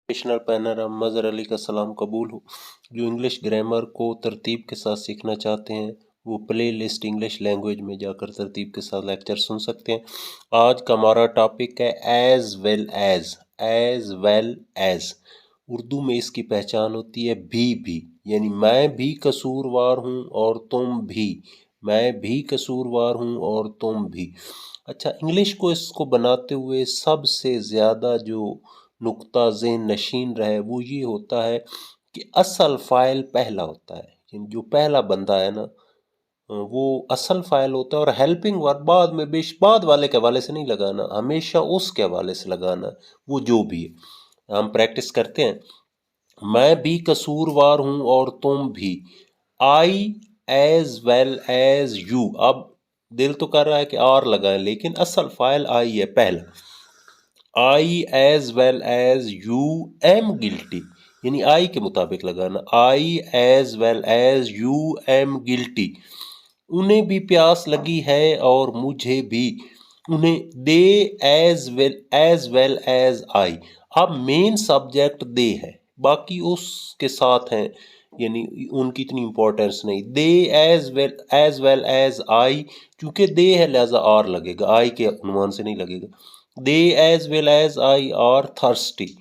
National panorama Mazhar Ali का सलाम कबूल हो। जो इंग्लिश ग्रामर को तरतीब के साथ सीखना चाहते हैं वो प्ले लिस्ट इंग्लिश लैंग्वेज में जाकर तरतीब के साथ लेक्चर सुन सकते हैं। आज का हमारा टॉपिक है एज वेल एज। उर्दू में इसकी पहचान होती है भी, यानी मैं भी कसूरवार हूँ और तुम भी, मैं भी कसूरवार हूँ और तुम भी। अच्छा, इंग्लिश को इसको बनाते हुए सबसे ज़्यादा जो नुक्ता ज़हन नशीन रहे वो ये होता है कि असल फ़ाइल पहला होता है, यानी जो पहला बंदा है ना वो असल फ़ाइल होता है, और हेल्पिंग वर्ब बाद में बाद वाले के हवाले से नहीं लगाना, हमेशा उसके हवाले से लगाना, वो जो भी है। हम प्रैक्टिस करते हैं। मैं भी कसूरवार हूँ और तुम भी। आई एज वेल एज यू। अब दिल तो कर रहा है कि आर लगाएं, लेकिन असल फाइल आई है पहला। I as well as you am guilty, यानी आई के मुताबिक लगाना। I as well as you am guilty. उन्हें भी प्यास लगी है और मुझे भी। उन्हें they as well as I. अब मेन सब्जेक्ट दे है, बाकी उसके साथ हैं, यानी उनकी इतनी इंपॉर्टेंस नहीं। दे एज वेल एज आई, चूंकि दे है लिहाजा आर लगेगा, आई के अनुमान से नहीं लगेगा। They as well as I are thirsty.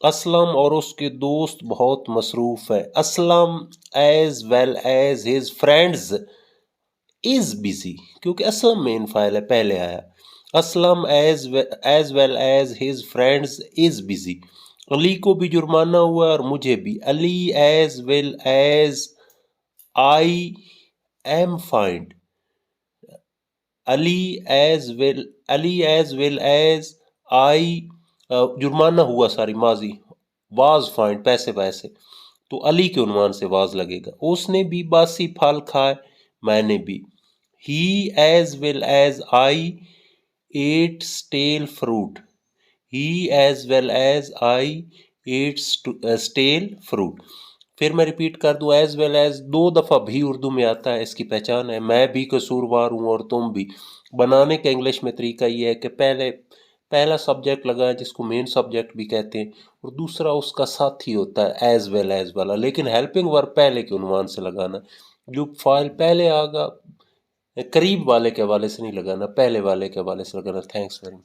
असलम और उसके दोस्त बहुत मसरूफ है। असलम as well as his friends is busy, क्योंकि असलम मेन फाइल है पहले आया। असलम as well as his friends is busy. अली को भी जुर्माना हुआ और मुझे भी। अली as well as I am fined. अली एज वेल एज आई, जुर्माना हुआ सारी माजी, वाज फाइंड पैसे, तो अली के उन्वान से वाज लगेगा। उसने भी बासी फल खाए, मैंने भी। He as well as I ate stale fruit. He as well as I ate stale fruit. फिर मैं रिपीट कर दूं, एज वेल एज 2 दफ़ा भी उर्दू में आता है, इसकी पहचान है। मैं भी कसूरवार हूँ और तुम भी। बनाने का इंग्लिश में तरीका ये है कि पहला सब्जेक्ट लगाएं जिसको मेन सब्जेक्ट भी कहते हैं, और दूसरा उसका साथी होता है एज वेल एज वाला, लेकिन हेल्पिंग वर्ब पहले के उन्वान से लगाना। जो फाइल पहले आगा करीब वाले के हवाले से नहीं लगाना, पहले वाले के हवाले से लगाना। Thanks very much.